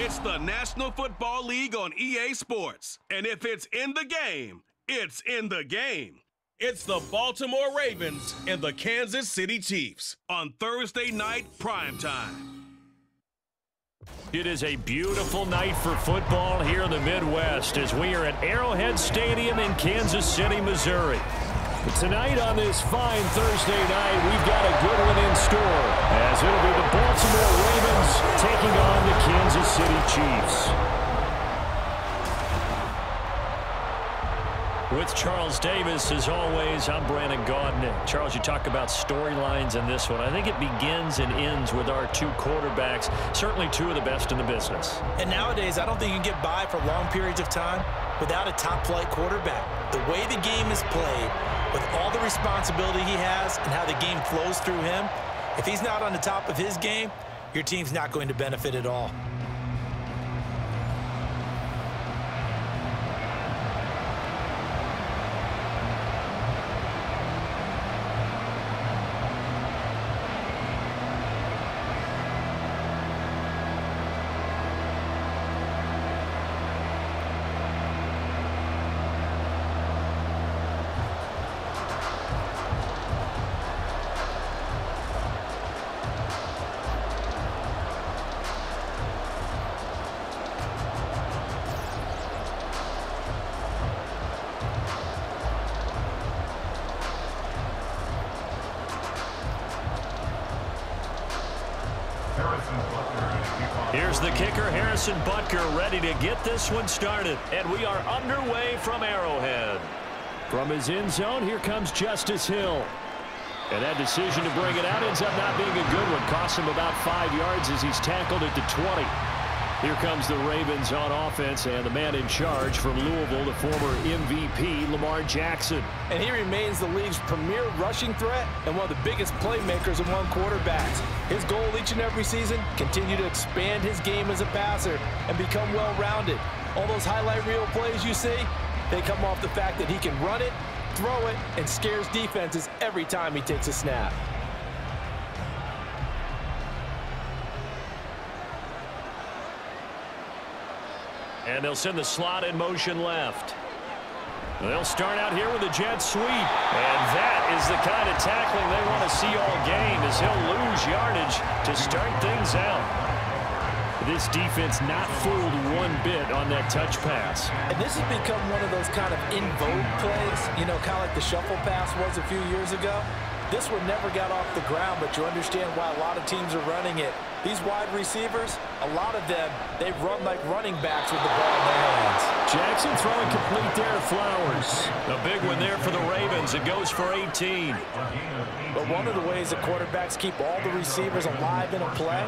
It's the National Football League on EA Sports. And if it's in the game, it's in the game. It's the Baltimore Ravens and the Kansas City Chiefs on Thursday night primetime. It is a beautiful night for football here in the Midwest as we are at Arrowhead Stadium in Kansas City, Missouri. But tonight on this fine Thursday night, we've got a good one in store as it'll be the Baltimore Ravens taking on the Kansas City Chiefs. With Charles Davis, as always, I'm Brandon Gaudin. Charles, you talk about storylines in this one. I think it begins and ends with our two quarterbacks, certainly two of the best in the business. And nowadays, I don't think you can get by for long periods of time without a top-flight quarterback. The way the game is played, with all the responsibility he has and how the game flows through him, if he's not on the top of his game, your team's not going to benefit at all. Here's the kicker, Harrison Butker, ready to get this one started. And we are underway from Arrowhead. From his end zone, here comes Justice Hill. And that decision to bring it out ends up not being a good one. Costs him about 5 yards as he's tackled at the 20. Here comes the Ravens on offense, and the man in charge from Louisville, the former MVP, Lamar Jackson. And he remains the league's premier rushing threat and one of the biggest playmakers among quarterbacks. His goal each and every season, continue to expand his game as a passer and become well-rounded. All those highlight reel plays you see, they come off the fact that he can run it, throw it, and scares defenses every time he takes a snap. And they'll send the slot in motion left. They'll start out here with a jet sweep. And that is the kind of tackling they want to see all game as he'll lose yardage to start things out. This defense not fooled one bit on that touch pass. And this has become one of those kind of in vogue plays, you know, kind of like the shuffle pass was a few years ago. This one never got off the ground, but you understand why a lot of teams are running it. These wide receivers, a lot of them, they run like running backs with the ball in their hands. Jackson throwing complete there, Flowers. A big one there for the Ravens. It goes for 18. But one of the ways that quarterbacks keep all the receivers alive in a play,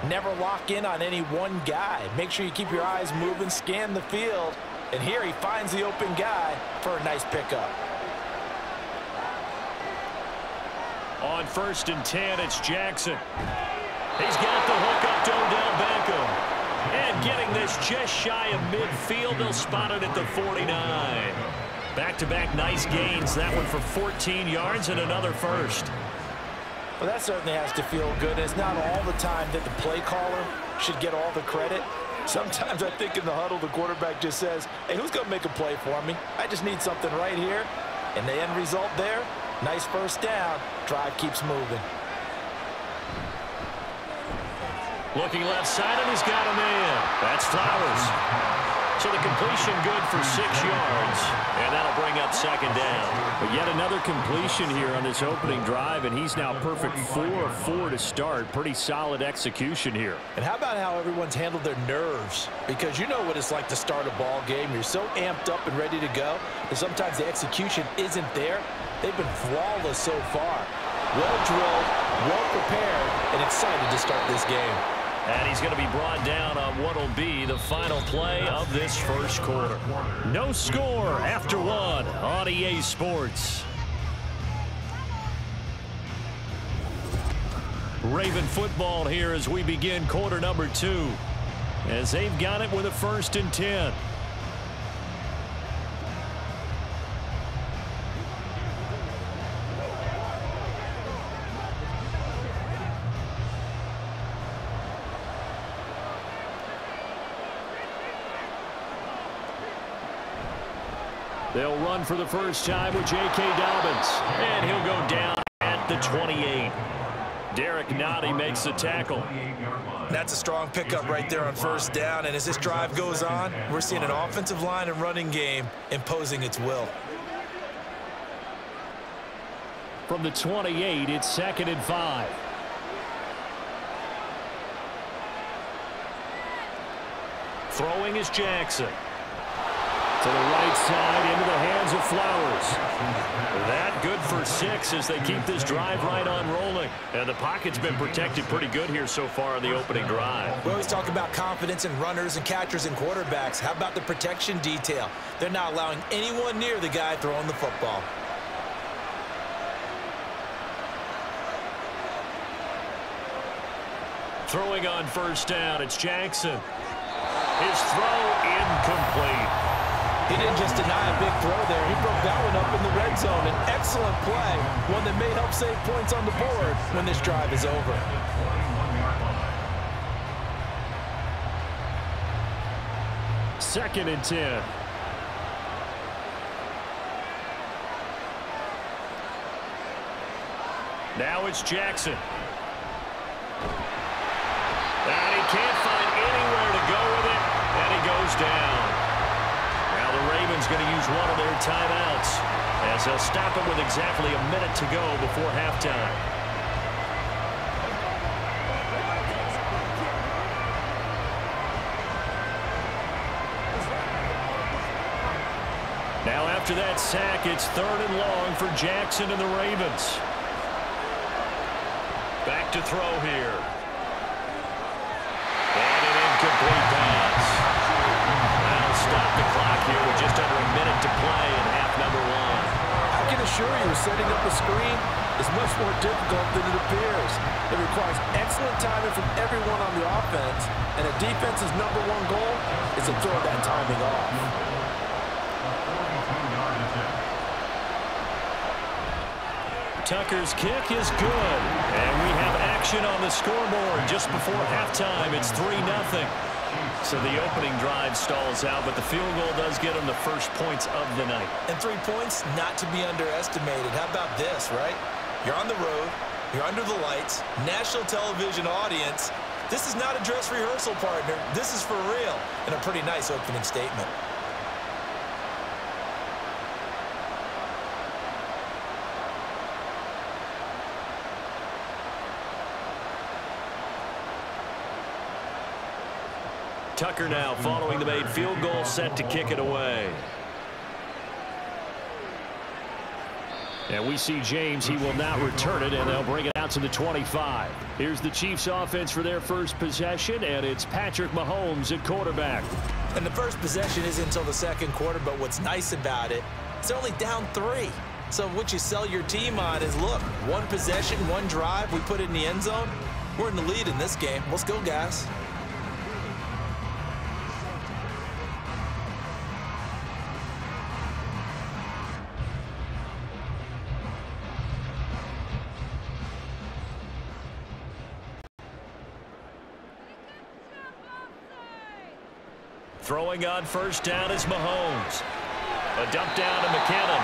never lock in on any one guy. Make sure you keep your eyes moving, scan the field, and here he finds the open guy for a nice pickup. On 1st and 10, it's Jackson. He's got the hook up to Odell Beckham. And getting this just shy of midfield, they'll spot it at the 49. Back-to-back nice gains. That one for 14 yards and another first. Well, that certainly has to feel good. It's not all the time that the play caller should get all the credit. Sometimes I think in the huddle, the quarterback just says, hey, who's going to make a play for me? I just need something right here. And the end result there, nice first down. Drive keeps moving. Looking left side, and he's got him in. That's Flowers. So the completion good for 6 yards, and that'll bring up 2nd down. But yet another completion here on this opening drive, and he's now perfect 4 of 4 to start. Pretty solid execution here. And how about how everyone's handled their nerves? Because you know what it's like to start a ball game. You're so amped up and ready to go, and sometimes the execution isn't there. They've been flawless so far. Well drilled, well prepared, and excited to start this game. And he's going to be brought down on what will be the final play of this first quarter. No score after 1 on EA Sports. Raven football here as we begin quarter number 2. As they've got it with a 1st and 10. They'll run for the first time with J.K. Dobbins. And he'll go down at the 28. Derek Nottie makes the tackle. That's a strong pickup right there on first down. And as this drive goes on, we're seeing an offensive line and running game imposing its will. From the 28, it's 2nd and 5. Throwing is Jackson. To the right side, into the hands of Flowers. That good for 6 as they keep this drive right on rolling. And the pocket's been protected pretty good here so far in the opening drive. We always talk about confidence in runners and catchers and quarterbacks. How about the protection detail? They're not allowing anyone near the guy throwing the football. Throwing on first down, it's Jackson. His throw incomplete. He didn't just deny a big throw there. He broke that one up in the red zone. An excellent play, one that may help save points on the board when this drive is over. Second and 10. Now it's Jackson. And he can't find anywhere to go with it, and he goes down. Now the Ravens going to use one of their timeouts as they'll stop it with exactly a minute to go before halftime. Now after that sack, it's 3rd and long for Jackson and the Ravens. Back to throw here. And an incomplete pass. That'll stop the clock here with just under a minute to play in half number 1. I can assure you, setting up a screen is much more difficult than it appears. It requires excellent timing from everyone on the offense, and a defense's #1 goal is to throw that timing off. Tucker's kick is good. And we have action on the scoreboard just before halftime. It's 3-0. So the opening drive stalls out, but the field goal does get them the first points of the night. And 3 points, not to be underestimated. How about this, right? You're on the road. You're under the lights. National television audience. This is not a dress rehearsal, partner. This is for real. And a pretty nice opening statement. Tucker now following the made field goal, set to kick it away. And we see James. He will not return it, and they'll bring it out to the 25. Here's the Chiefs offense for their first possession, and it's Patrick Mahomes at quarterback. And the first possession isn't until the second quarter, but what's nice about it, it's only down 3. So what you sell your team on is, look, 1 possession, 1 drive, we put it in the end zone. We're in the lead in this game. Let's go, guys. Throwing on first down is Mahomes. A dump down to McKinnon.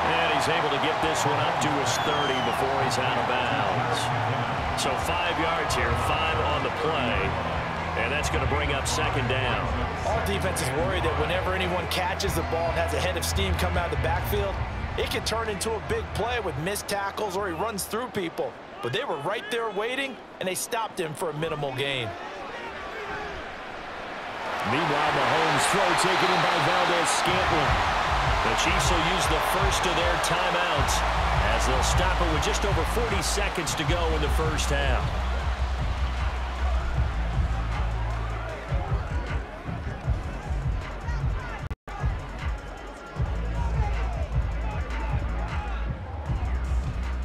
And he's able to get this one up to his 30 before he's out of bounds. So 5 yards here, 5 on the play. And that's going to bring up second down. All defenses worry that whenever anyone catches the ball and has a head of steam come out of the backfield, it can turn into a big play with missed tackles or he runs through people. But they were right there waiting, and they stopped him for a minimal gain. Meanwhile, Mahomes' throw taken in by Valdez-Scantling. The Chiefs will use the first of their timeouts as they'll stop it with just over 40 seconds to go in the first half.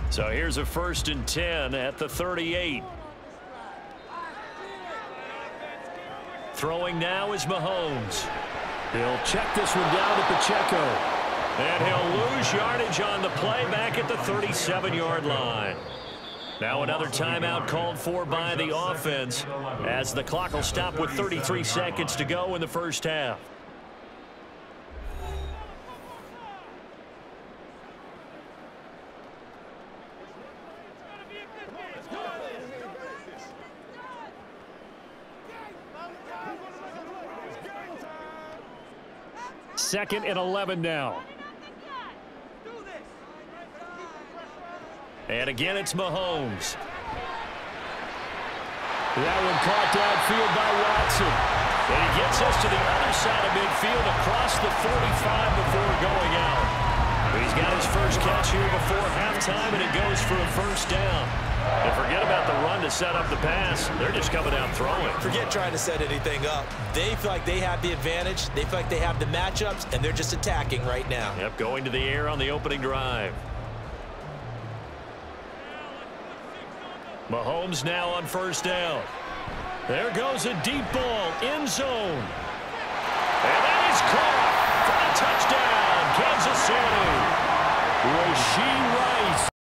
So here's a 1st and 10 at the 38. Throwing now is Mahomes. He'll check this one down to Pacheco. And he'll lose yardage on the play back at the 37-yard line. Now another timeout called for by the offense as the clock will stop with 33 seconds to go in the first half. 2nd and 11 now. And again, it's Mahomes. That one caught downfield by Watson. And he gets us to the other side of midfield across the 45 before going out. He's got his first catch here before halftime, and it goes for a first down. And forget about the run to set up the pass. They're just coming out throwing. Forget trying to set anything up. They feel like they have the advantage. They feel like they have the matchups, and they're just attacking right now. Yep, going to the air on the opening drive. Mahomes now on first down. There goes a deep ball, end zone. And that is caught for a touchdown, Kansas City. Rashee Rice,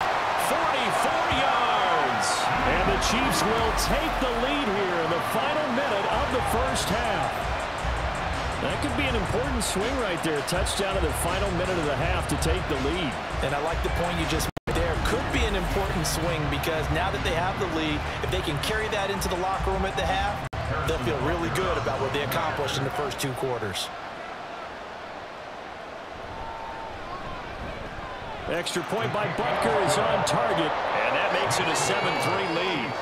44 yards. And the Chiefs will take the lead here in the final minute of the first half. That could be an important swing right there. Touchdown in the final minute of the half to take the lead. And I like the point you just made there. Could be an important swing because now that they have the lead, if they can carry that into the locker room at the half, they'll feel really good about what they accomplished in the first 2 quarters. Extra point by Butker is on target, and that makes it a 7-3 lead.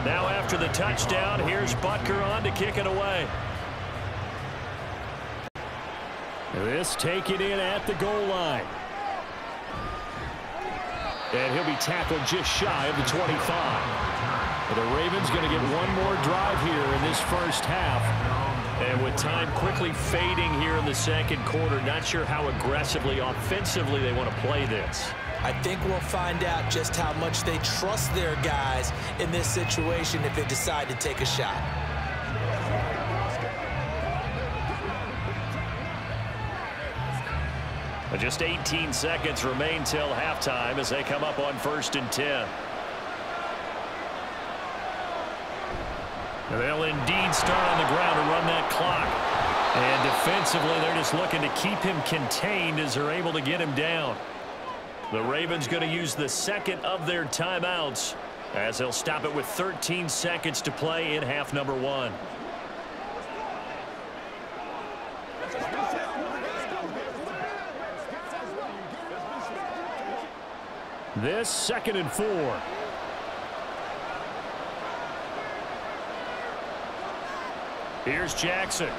Now after the touchdown, here's Butker on to kick it away. This taken in at the goal line. And he'll be tackled just shy of the 25. But the Ravens going to get one more drive here in this first half. And with time quickly fading here in the second quarter, not sure how aggressively, offensively they want to play this. I think we'll find out just how much they trust their guys in this situation if they decide to take a shot. But just 18 seconds remain till halftime as they come up on 1st and 10. And they'll indeed start on the ground to run that clock. And defensively, they're just looking to keep him contained as they're able to get him down. The Ravens going to use the second of their timeouts as they'll stop it with 13 seconds to play in half number 1. This 2nd and 4. Here's Jackson.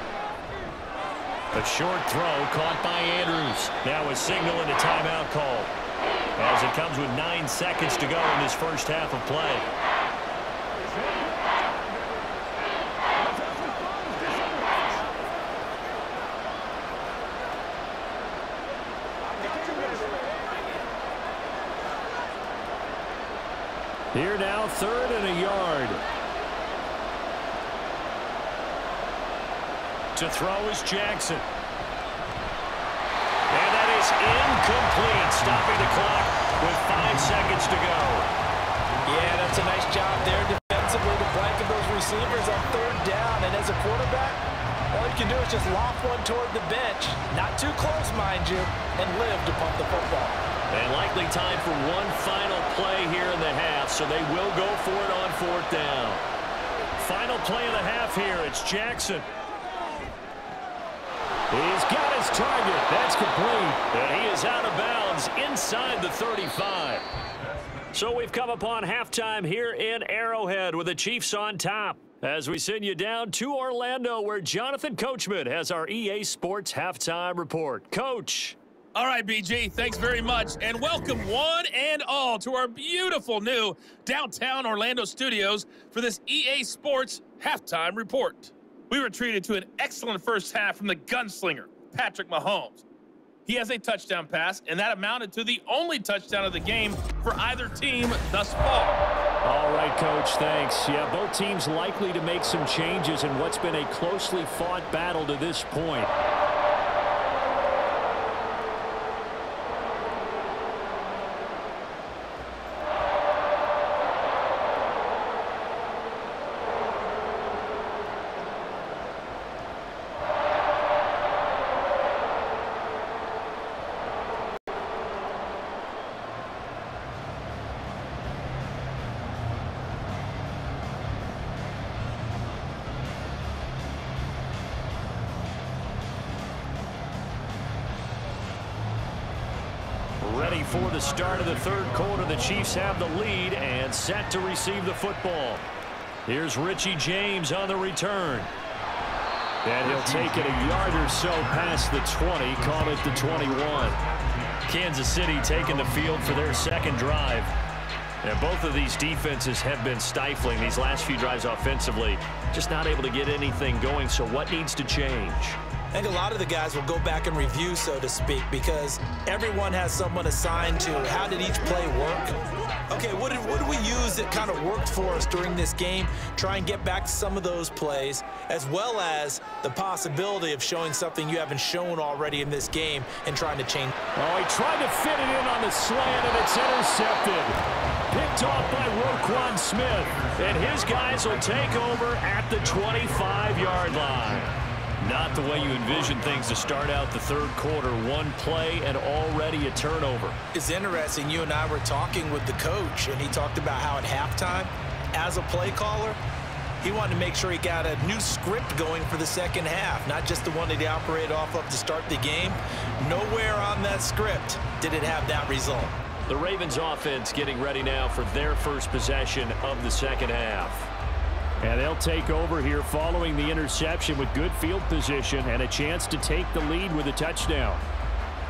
A short throw caught by Andrews. Now a signal and a timeout call, as it comes with 9 seconds to go in this first half of play. Here now, 3rd and a yard. To throw is Jackson. And that is incomplete, stopping the clock with 5 seconds to go. Yeah, that's a nice job there defensively to blanket those receivers on 3rd down. And as a quarterback, all you can do is just loft one toward the bench. Not too close, mind you, and live to punt the football. And likely time for one final play here in the half, so they will go for it on 4th down. Final play of the half here, it's Jackson. He's got his target. That's complete. And he is out of bounds inside the 35. So we've come upon halftime here in Arrowhead with the Chiefs on top, as we send you down to Orlando, where Jonathan Coachman has our EA Sports Halftime Report. Coach. All right, BG, thanks very much, and welcome one and all to our beautiful new downtown Orlando studios for this EA Sports Halftime Report. We were treated to an excellent first half from the gunslinger, Patrick Mahomes. He has a touchdown pass, and that amounted to the only touchdown of the game for either team thus far. All right, Coach, thanks. Yeah, both teams likely to make some changes in what's been a closely fought battle to this point. Ready for the start of the third quarter. The Chiefs have the lead and set to receive the football. Here's Richie James on the return. And he'll take it a yard or so past the 20, call it the 21. Kansas City taking the field for their second drive. And both of these defenses have been stifling these last few drives offensively. Just not able to get anything going, so what needs to change? I think a lot of the guys will go back and review, so to speak, because everyone has someone assigned to how did each play work. Okay, what did we use that kind of worked for us during this game? Try and get back to some of those plays, as well as the possibility of showing something you haven't shown already in this game and trying to change. Oh, he tried to fit it in on the slant, and it's intercepted. Picked off by Roquan Smith, and his guys will take over at the 25-yard line. Not the way you envision things to start out the third quarter. One play and already a turnover. It's interesting. You and I were talking with the coach, and he talked about how at halftime, as a play caller, he wanted to make sure he got a new script going for the second half, not just the one that he operated off of to start the game. Nowhere on that script did it have that result. The Ravens offense getting ready now for their first possession of the second half. And they'll take over here following the interception with good field position and a chance to take the lead with a touchdown.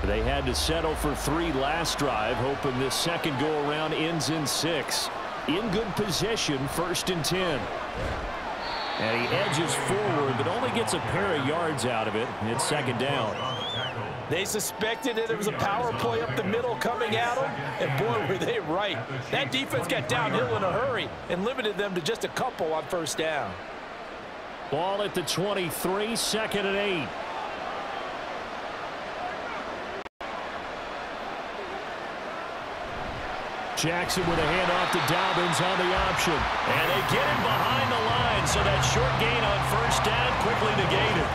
They had to settle for 3 last drive, hoping this second go-around ends in 6. In good position, 1st and 10. And he edges forward, but only gets a pair of yards out of it. It's 2nd down. They suspected that it was a power play up the middle coming at them, and boy, were they right. That defense got downhill in a hurry and limited them to just a couple on 1st down. Ball at the 23, 2nd and 8. Jackson with a handoff to Dobbins on the option. And they get him behind the line, so that short gain on 1st down quickly negated.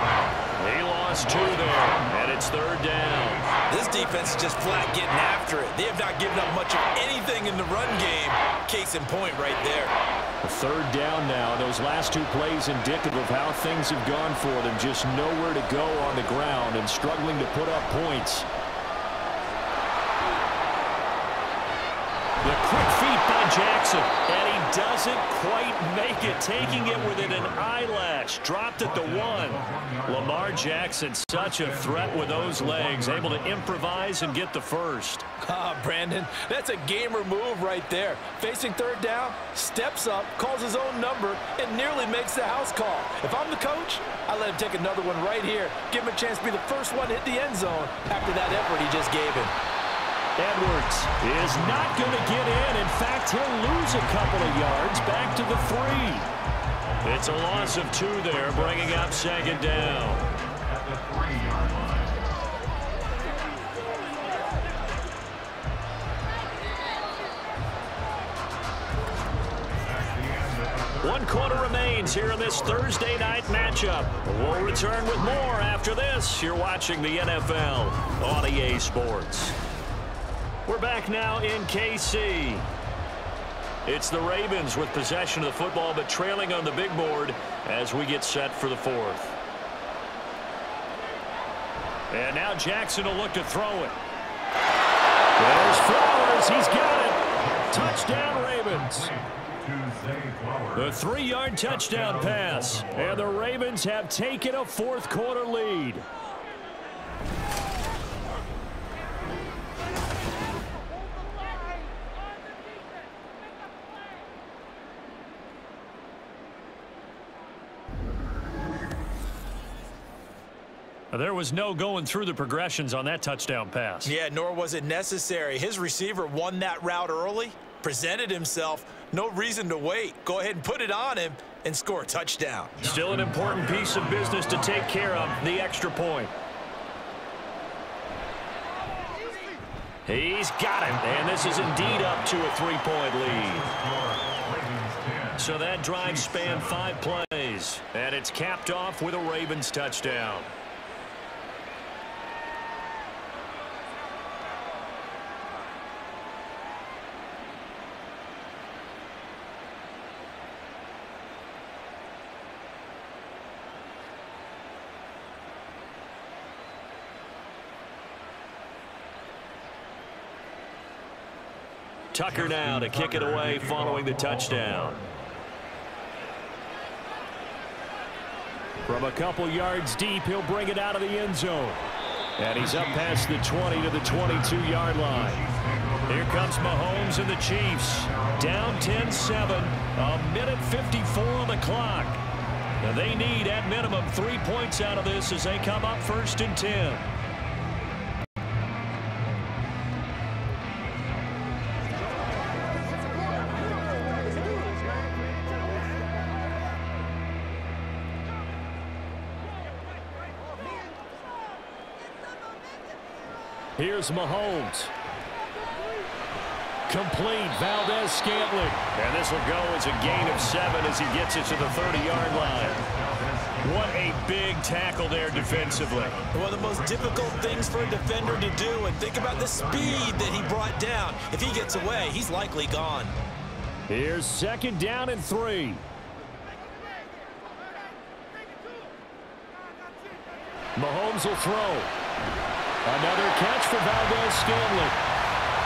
He lost 2 there, and it's 3rd down. This defense is just flat getting after it. They have not given up much of anything in the run game. Case in point right there. A 3rd down now. Those last 2 plays indicative of how things have gone for them. Just nowhere to go on the ground and struggling to put up points. The quick feet by Jackson, and he doesn't quite make it, taking it within an eyelash. Dropped at the 1. Lamar Jackson, such a threat with those legs, able to improvise and get the first. Brandon, that's a gamer move right there. Facing 3rd down, steps up, calls his own number, and nearly makes the house call. If I'm the coach, I let him take another one right here. Give him a chance to be the first one to hit the end zone after that effort he just gave him. Edwards is not going to get in. In fact, he'll lose a couple of yards back to the 3. It's a loss of 2 there, bringing up 2nd down. One quarter remains here in this Thursday night matchup. We'll return with more after this. You're watching the NFL on EA Sports. We're back now in KC. It's the Ravens with possession of the football, but trailing on the big board as we get set for the 4th. And now Jackson will look to throw it. There's Flowers. He's got it. Touchdown, Ravens. The 3-yard touchdown pass. And the Ravens have taken a 4th quarter lead. There was no going through the progressions on that touchdown pass. Yeah, nor was it necessary. His receiver won that route early, presented himself. No reason to wait. Go ahead and put it on him and score a touchdown. Still an important piece of business to take care of, the extra point. He's got him, and this is indeed up to a 3-point lead. So that drive spanned 5 plays, and it's capped off with a Ravens touchdown. Tucker now to kick it away following the touchdown. From a couple yards deep, he'll bring it out of the end zone. And he's up past the 20 to the 22-yard line. Here comes Mahomes and the Chiefs. Down 10-7, a minute 54 on the clock. Now they need, at minimum, 3 points out of this as they come up 1st and 10. Here's Mahomes. Complete, Valdez-Scantling. And this will go as a gain of 7 as he gets it to the 30-yard line. What a big tackle there defensively. One of the most difficult things for a defender to do, and think about the speed that he brought down. If he gets away, he's likely gone. Here's 2nd down and 3. Mahomes will throw. Another catch for Valdez-Scantling.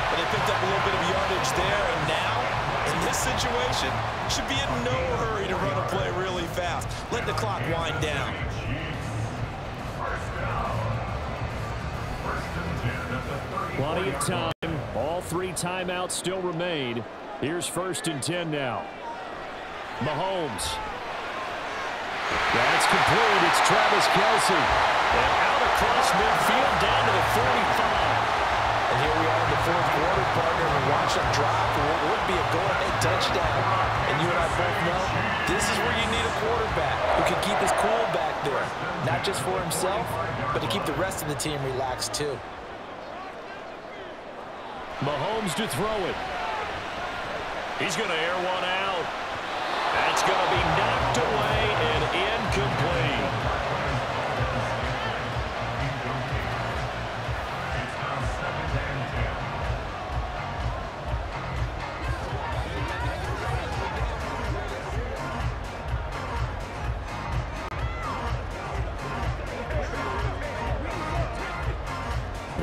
But they picked up a little bit of yardage there, and now, in this situation, should be in no hurry to run a play really fast. Let the clock wind down. Plenty of time. All 3 timeouts still remain. Here's 1st and 10 now. Mahomes. That's complete. It's Travis Kelce. And out across midfield down to the 45. And here we are in the 4th quarter, partner, and watch them drop for what would be a go-ahead touchdown. And you and I both know this is where you need a quarterback who can keep his cool back there. Not just for himself, but to keep the rest of the team relaxed too. Mahomes to throw it. He's going to air one out. That's going to be knocked away and incomplete.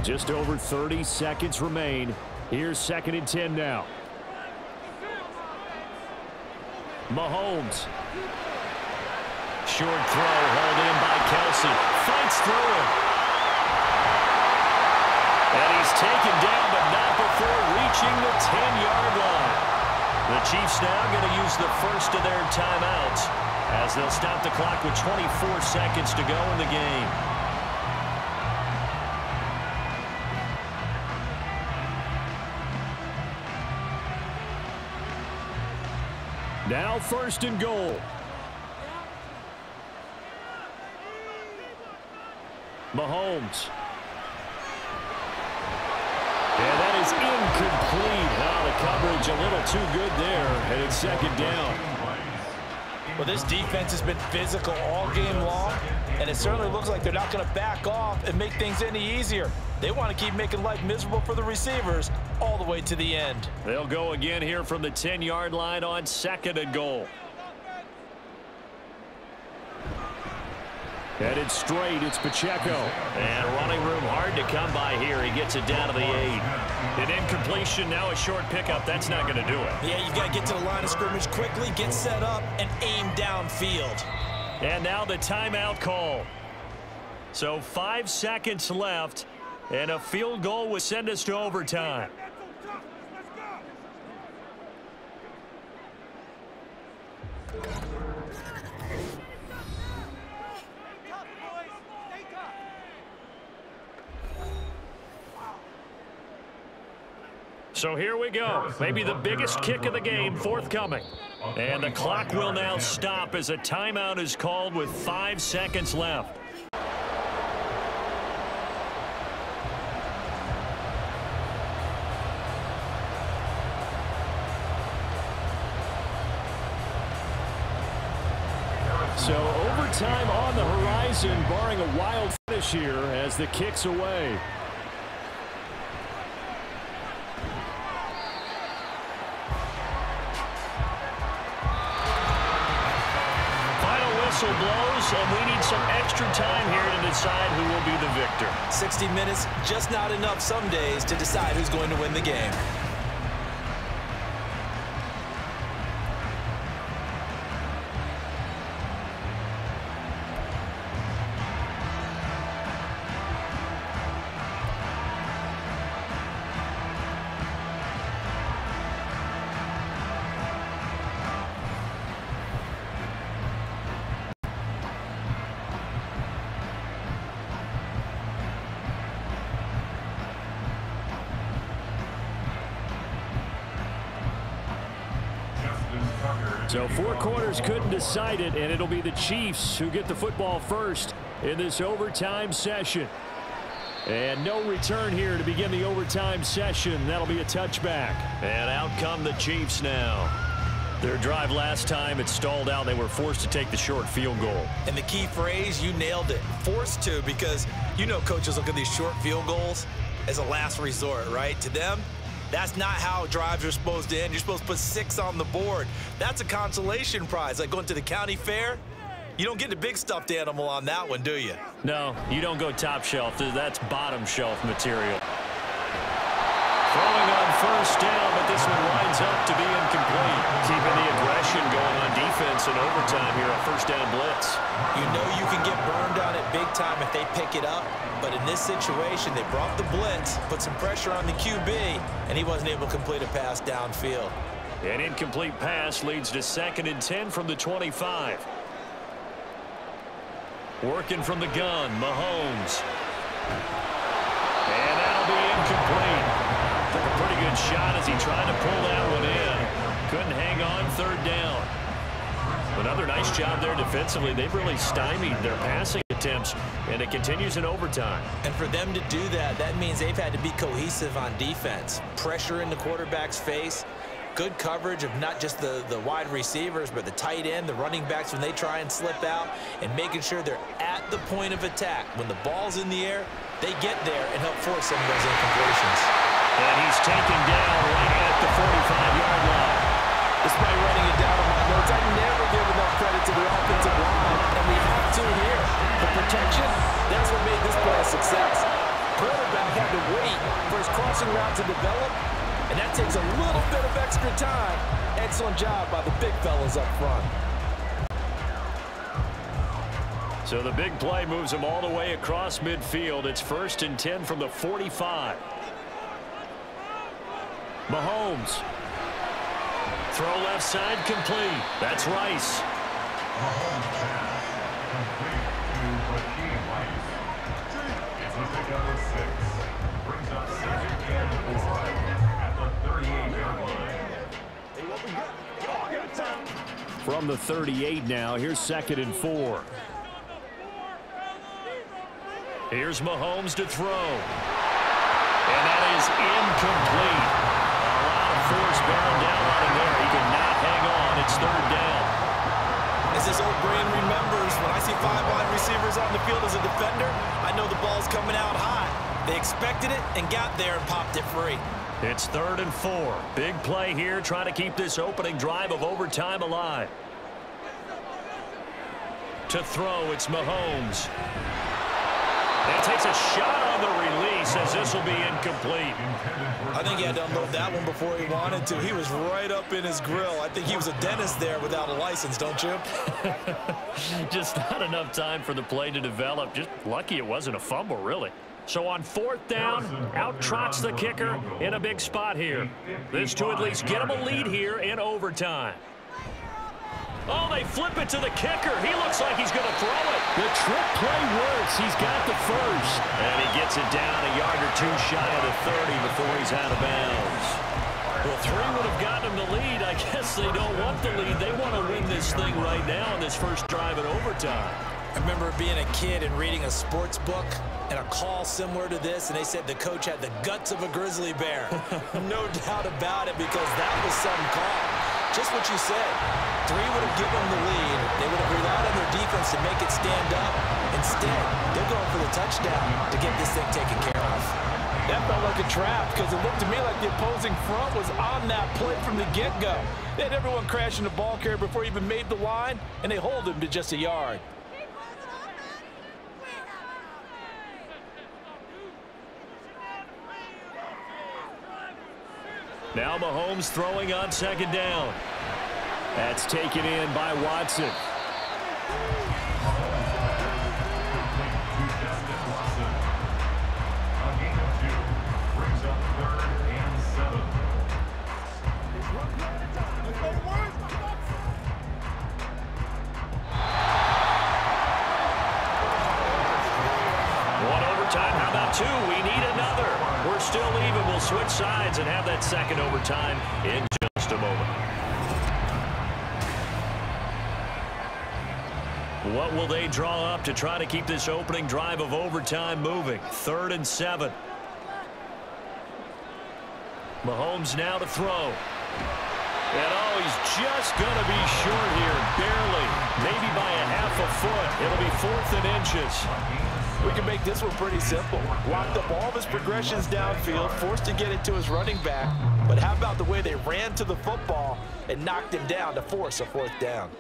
Just over 30 seconds remain. Here's 2nd and 10 now. Mahomes. Short throw held in by Kelce. Fights through him. And he's taken down, but not before reaching the 10-yard line. The Chiefs now going to use the first of their timeouts as they'll stop the clock with 24 seconds to go in the game. Now 1st and goal. Mahomes. And that is incomplete. Now the coverage a little too good there, and it's 2nd down. Well, this defense has been physical all game long, and it certainly looks like they're not going to back off and make things any easier. They want to keep making life miserable for the receivers all the way to the end. They'll go again here from the 10-yard line on 2nd and goal. Headed straight, it's Pacheco. And running room hard to come by here. He gets it down to the 8. An incompletion, now a short pickup. That's not going to do it. Yeah, you've got to get to the line of scrimmage quickly, get set up, and aim downfield. And now the timeout call. So 5 seconds left, and a field goal would send us to overtime. So here we go. Maybe the biggest kick of the game forthcoming. And the clock will now stop as a timeout is called with 5 seconds left. So overtime on the horizon, barring a wild finish here as the kick's away. Whistle blows, and we need some extra time here to decide who will be the victor. 60 minutes, just not enough some days to decide who's going to win the game. So 4 quarters couldn't decide it, and it'll be the Chiefs who get the football first in this overtime session. And no return here to begin the overtime session. That'll be a touchback. And out come the Chiefs now. Their drive last time, it stalled out. They were forced to take the short field goal. And the key phrase, you nailed it. Forced to, because you know coaches look at these short field goals as a last resort, right? To them, that's not how drives are supposed to end. You're supposed to put 6 on the board. That's a consolation prize, like going to the county fair. You don't get the big stuffed animal on that one, do you? No, you don't go top shelf. That's bottom shelf material. Throwing on first down, but this one winds up to be incomplete. Keeping the aggression going on defense in overtime here, a first down blitz. You know you can get burned on it big time if they pick it up, but in this situation, they brought the blitz, put some pressure on the QB, and he wasn't able to complete a pass downfield. An incomplete pass leads to 2nd and 10 from the 25. Working from the gun, Mahomes. And that'll be incomplete. Took a pretty good shot as he tried to pull that one in. Couldn't hang on 3rd down. Another nice job there defensively. They've really stymied their passing attempts, and it continues in overtime. And for them to do that, that means they've had to be cohesive on defense. Pressure in the quarterback's face. Good coverage of not just the wide receivers, but the tight end, the running backs when they try and slip out, and making sure they're at the point of attack. When the ball's in the air, they get there and help force some of those incompletions. And he's taken down right at the 45-yard line. Despite writing it down in my notes, I never give enough credit to the offensive line, and we have to here. The protection, that's what made this play a success. Quarterback had to wait for his crossing route to develop, and that takes a little bit of extra time. Excellent job by the big fellas up front. So the big play moves them all the way across midfield. It's 1st and 10 from the 45. Mahomes. Throw left side complete. That's Rice. From the 38 now, here's 2nd and 4. Here's Mahomes to throw. And that is incomplete. A lot of force bearing down on him there. He could not hang on. It's 3rd down. As this old brain remembers, when I see 5 wide receivers on the field as a defender, I know the ball's coming out high. They expected it and got there and popped it free. It's 3rd and 4. Big play here, trying to keep this opening drive of overtime alive. To throw, it's Mahomes. And takes a shot on the release as this will be incomplete. I think he had to unload that one before he wanted to. He was right up in his grill. I think he was a dentist there without a license, don't you? Just not enough time for the play to develop. Just lucky it wasn't a fumble, really. So on 4th down, out trots the kicker in a big spot here. This to at least get him a lead here in overtime. Oh, they flip it to the kicker. He looks like he's going to throw it. The trick play works. He's got the first. And he gets it down a yard or 2 shy of the 30 before he's out of bounds. Well, 3 would have gotten him the lead. I guess they don't want the lead. They want to win this thing right now in this first drive in overtime. I remember being a kid and reading a sports book and a call similar to this, and they said the coach had the guts of a grizzly bear. No doubt about it, because that was some call. Just what you said. 3 would have given them the lead. They would have relied on their defense to make it stand up. Instead, they're going for the touchdown to get this thing taken care of. That felt like a trap, because it looked to me like the opposing front was on that play from the get-go. They had everyone crashing the ball carrier before he even made the line, and they hold him to just a yard. Now Mahomes throwing on 2nd down. That's taken in by Watson. One overtime, how about 2? We need another. We're still even. We'll switch sides and have that 2nd overtime in just a moment. What will they draw up to try to keep this opening drive of overtime moving? 3rd and 7. Mahomes now to throw. And oh, he's just going to be short here, barely, maybe by a half a foot. It'll be 4th and inches. We can make this one pretty simple. Locked up all of his progressions downfield, forced to get it to his running back. But how about the way they ran to the football and knocked him down to force a 4th down?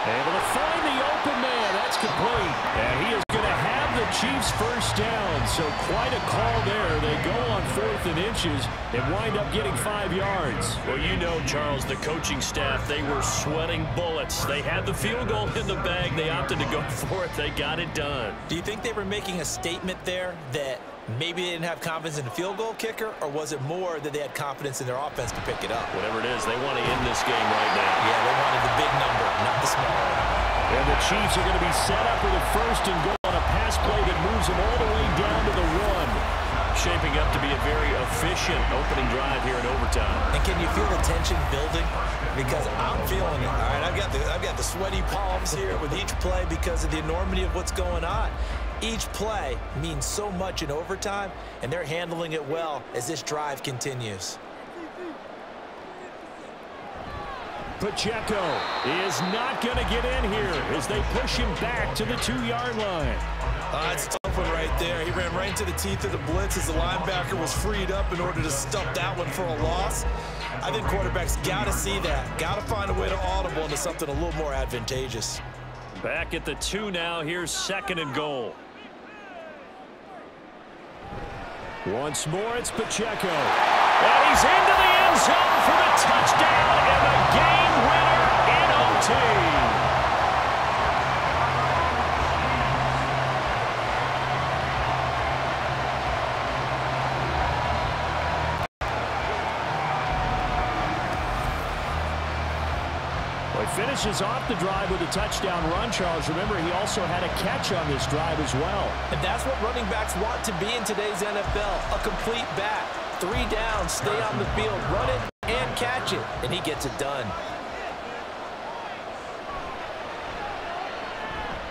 Able to find the open man. That's complete. And he is going to have the Chiefs first down. So quite a call there. They go on 4th and inches and wind up getting 5 yards. Well, you know, Charles, the coaching staff, they were sweating bullets. They had the field goal in the bag. They opted to go for it. They got it done. Do you think they were making a statement there that maybe they didn't have confidence in the field goal kicker, or was it more that they had confidence in their offense to pick it up? Whatever it is, they want to end this game right now. Yeah, they wanted the big number, not the small one. And the Chiefs are going to be set up with a 1st and goal on a pass play that moves them all the way down to the 1. Shaping up to be a very efficient opening drive here in overtime. And can you feel the tension building? Because I'm feeling it. All right, I've got the sweaty palms here with each play because of the enormity of what's going on. Each play means so much in overtime, and they're handling it well as this drive continues. Pacheco is not going to get in here as they push him back to the 2-yard line. That's a tough one right there. He ran right into the teeth of the blitz as the linebacker was freed up in order to stuff that one for a loss. I think quarterbacks got to see that. Got to find a way to audible into something a little more advantageous. Back at the 2 now. Here's 2nd and goal. Once more, it's Pacheco. And he's into the end zone for the touchdown and the game winner in OT. Finishes off the drive with a touchdown run, Charles. Remember, he also had a catch on this drive as well. And that's what running backs want to be in today's NFL, a complete back. 3 downs, stay on the field, run it and catch it, and he gets it done.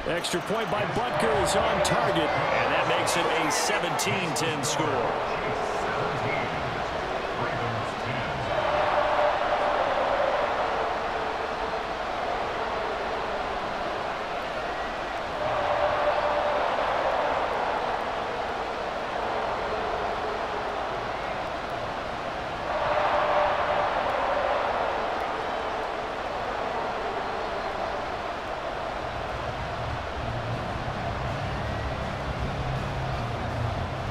Extra point by Butker is on target, and that makes it a 17-10 score.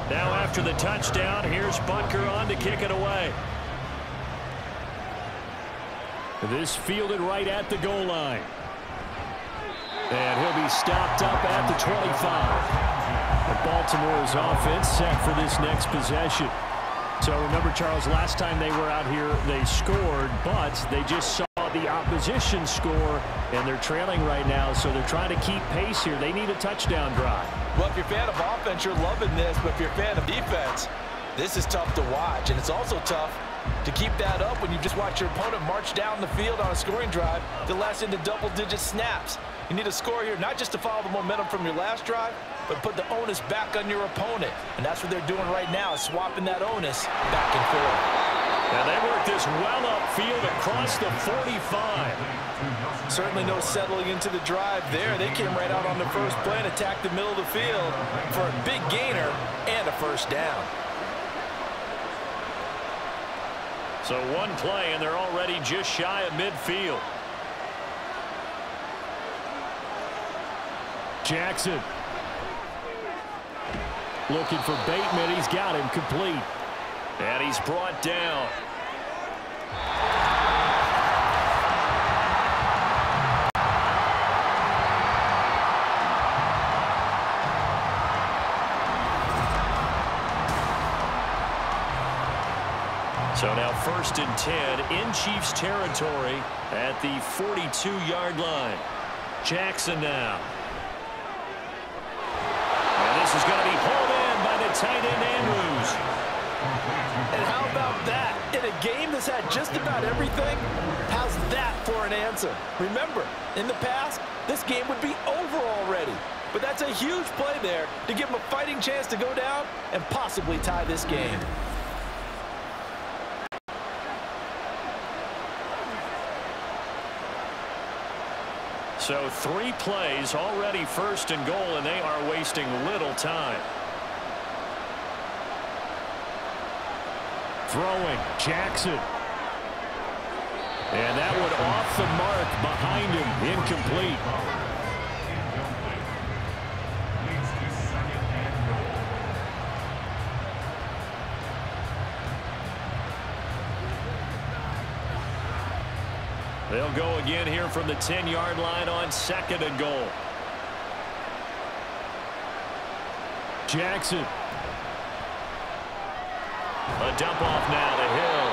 Now after the touchdown, here's Butker on to kick it away. This fielded right at the goal line. And he'll be stopped up at the 25. And Baltimore's offense set for this next possession. So remember, Charles, last time they were out here, they scored, but they just saw the opposition score, and they're trailing right now, so they're trying to keep pace here. They need a touchdown drive. Well, if you're a fan of offense, you're loving this, but if you're a fan of defense, this is tough to watch, and it's also tough to keep that up when you just watch your opponent march down the field on a scoring drive that lasts into double-digit snaps. You need a score here, not just to follow the momentum from your last drive, but put the onus back on your opponent. And that's what they're doing right now, swapping that onus back and forth. And they work this well upfield across the 45. Certainly no settling into the drive there. They came right out on the first play and attacked the middle of the field for a big gainer and a first down. So one play, and they're already just shy of midfield. Jackson. Looking for Bateman. He's got him complete. And he's brought down. So now 1st and 10 in Chiefs territory at the 42-yard line. Jackson now. And this is going to be hauled in by the tight end Andrews. And how about that? In a game this had just about everything, how's that for an answer? Remember, in the past, this game would be over already. But that's a huge play there to give him a fighting chance to go down and possibly tie this game. So 3 plays already, 1st and goal, and they are wasting little time. Throwing, Jackson. And that one off the mark behind him, incomplete. They'll go again here from the 10-yard line on 2nd and goal. Jackson. A dump off now to Hill.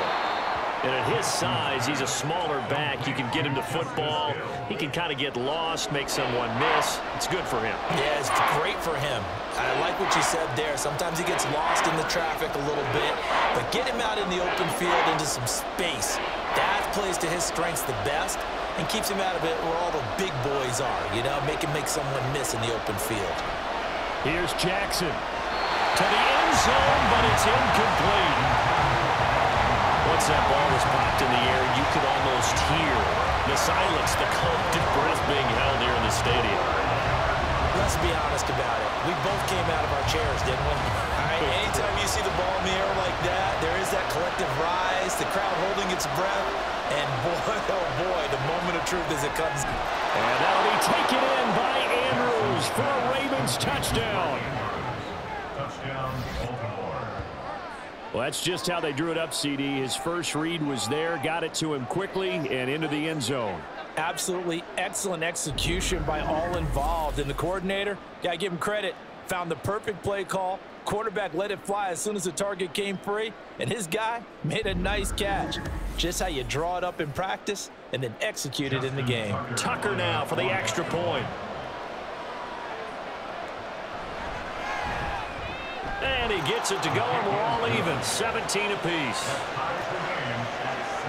And at his size, he's a smaller back. You can get him to football. He can kind of get lost, make someone miss. It's good for him. Yeah, it's great for him. I like what you said there. Sometimes he gets lost in the traffic a little bit, but get him out in the open field into some space. That plays to his strengths the best and keeps him out of it where all the big boys are, you know, make him make someone miss in the open field. Here's Jackson to the end zone, but it's incomplete. Once that ball was popped in the air, you could almost hear the silence, the collective breath being held here in the stadium. Let's be honest about it. We both came out of our chairs, didn't we? All right, anytime you see the ball in the air like that, there is that collective rise, the crowd holding its breath, and boy, oh boy, the moment of truth as it comes. And that'll be taken in by Andrews for a Ravens touchdown. Well, that's just how they drew it up, CD. His first read was there, got it to him quickly, and into the end zone. Absolutely excellent execution by all involved. And the coordinator, got to give him credit, found the perfect play call. Quarterback let it fly as soon as the target came free, and his guy made a nice catch. Just how you draw it up in practice and then execute it in the game. Tucker now for the extra point. And he gets it to go, and we're all even, 17 apiece.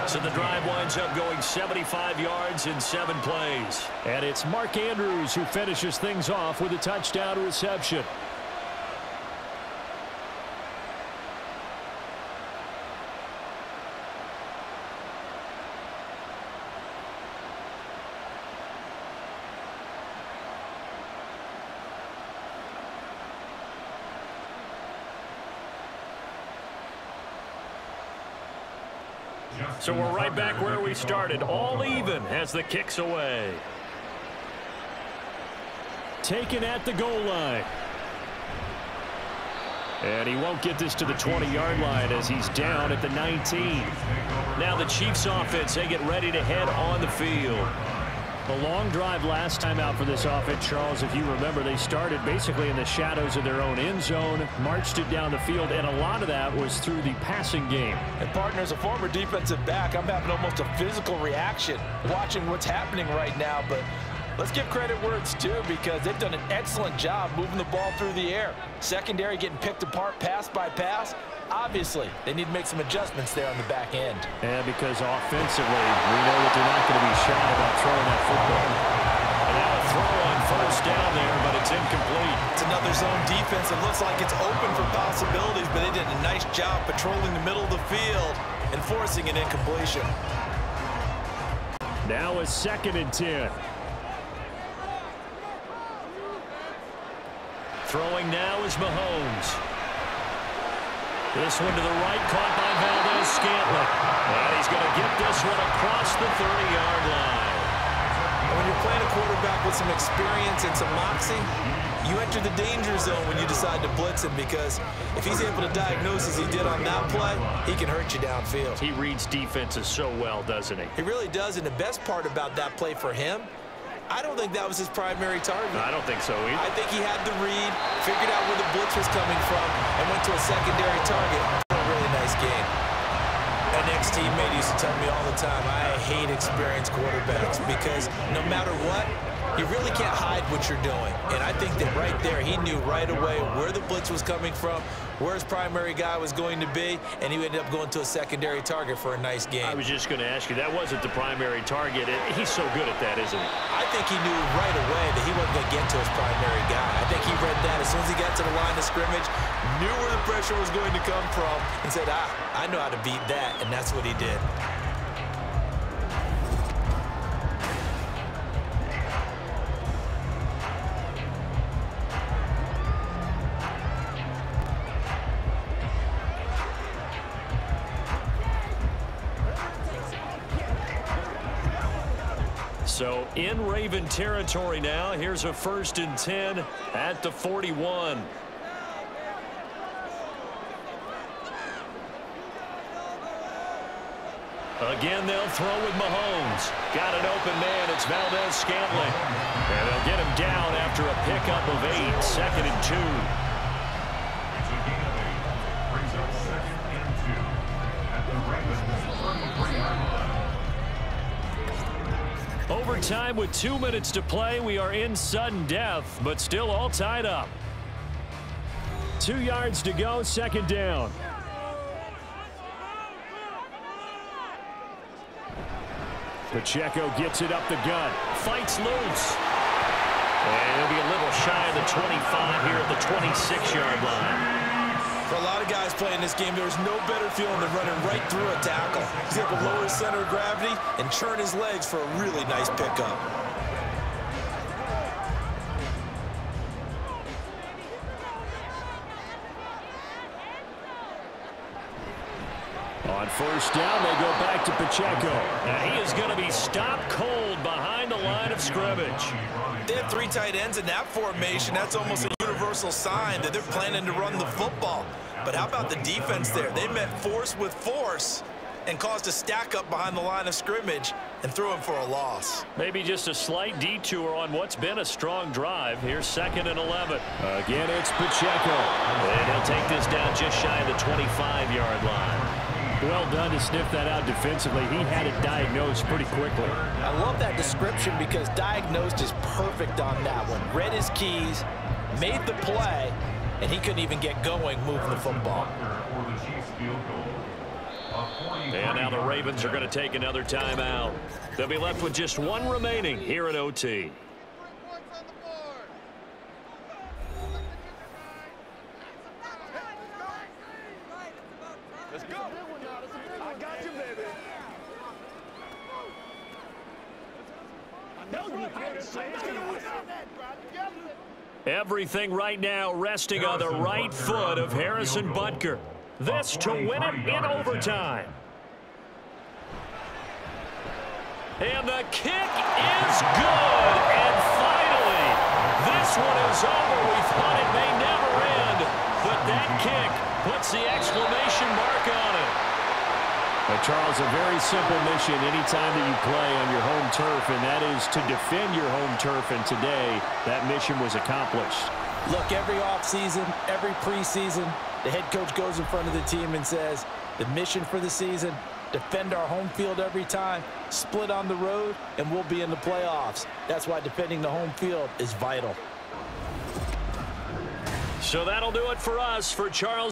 So the drive winds up going 75 yards in 7 plays. And it's Mark Andrews who finishes things off with a touchdown reception. So we're right back where we started, all even as the kick's away. Taken at the goal line. And he won't get this to the 20-yard line as he's down at the 19. Now the Chiefs offense, they get ready to head on the field. A long drive last time out for this offense, Charles. If you remember, they started basically in the shadows of their own end zone, marched it down the field, and a lot of that was through the passing game. And partner, as a former defensive back, I'm having almost a physical reaction watching what's happening right now. But let's give credit where it's due, because they've done an excellent job moving the ball through the air. Secondary getting picked apart pass by pass. Obviously, they need to make some adjustments there on the back end. Yeah, because offensively, we know that they're not going to be shy about throwing that football. And now a throw on first down there, but it's incomplete. It's another zone defense. It looks like it's open for possibilities, but they did a nice job patrolling the middle of the field and forcing an incompletion. Now a 2nd and 10. Throwing now is Mahomes. This one to the right, caught by Valdez-Scantling. And he's going to get this one across the 30-yard line. And when you're playing a quarterback with some experience and some moxie, you enter the danger zone when you decide to blitz him, because if he's able to diagnose as he did on that play, he can hurt you downfield. He reads defenses so well, doesn't he? He really does, and the best part about that play for him, I don't think that was his primary target. I don't think so either. I think he had the read, figured out where the blitz was coming from, and went to a secondary target. A really nice game. An ex-teammate used to tell me all the time, I hate experienced quarterbacks, because no matter what, You really can't hide what you're doing. And I think that right there, he knew right away where the blitz was coming from, where his primary guy was going to be, and he ended up going to a secondary target for a nice game. I was just going to ask you, that wasn't the primary target. He's so good at that, isn't he? I think he knew right away that he wasn't going to get to his primary guy. I think he read that as soon as he got to the line of scrimmage, knew where the pressure was going to come from, and said, I know how to beat that, and that's what he did. So in Raven territory now. Here's a 1st and 10 at the 41. Again, they'll throw with Mahomes. Got an open man. It's Valdez-Scantling. And they'll get him down after a pickup of 8. 2nd and 2. Brings up 2nd and 2 at the Ravens 33-yard line. Overtime with 2 minutes to play. We are in sudden death, but still all tied up. 2 yards to go, 2nd down. Pacheco gets it up the gut. Fights loose. And he'll be a little shy of the 25 here at the 26-yard line. For a lot of guys playing this game, there's no better feeling than running right through a tackle. He's able to lower his center of gravity and churn his legs for a really nice pickup. On 1st down, they go back to Pacheco. Now he is going to be stopped cold behind the line of scrimmage. They have 3 tight ends in that formation. That's almost a universal sign that they're planning to run the football. But how about the defense there? They met force with force and caused a stack up behind the line of scrimmage and threw him for a loss. Maybe just a slight detour on what's been a strong drive. Here's 2nd and 11. Again, it's Pacheco. And he'll take this down just shy of the 25-yard line. Well done to sniff that out defensively. He had it diagnosed pretty quickly. I love that description because diagnosed is perfect on that one. Read his keys, made the play, and he couldn't even get going moving the football. And now the Ravens are going to take another timeout. They'll be left with just 1 remaining here at OT. Let's go. I got you, baby. Everything right now resting on the right foot of Harrison Butker. This to win it in overtime. And the kick is good. And finally, this one is over. We thought it may never end, but that kick puts the exclamation mark on it. Charles, a very simple mission anytime that you play on your home turf, and that is to defend your home turf, and today that mission was accomplished. Look, every offseason, every preseason, the head coach goes in front of the team and says, the mission for the season, defend our home field every time, split on the road, and we'll be in the playoffs. That's why defending the home field is vital. So that'll do it for us. For Charles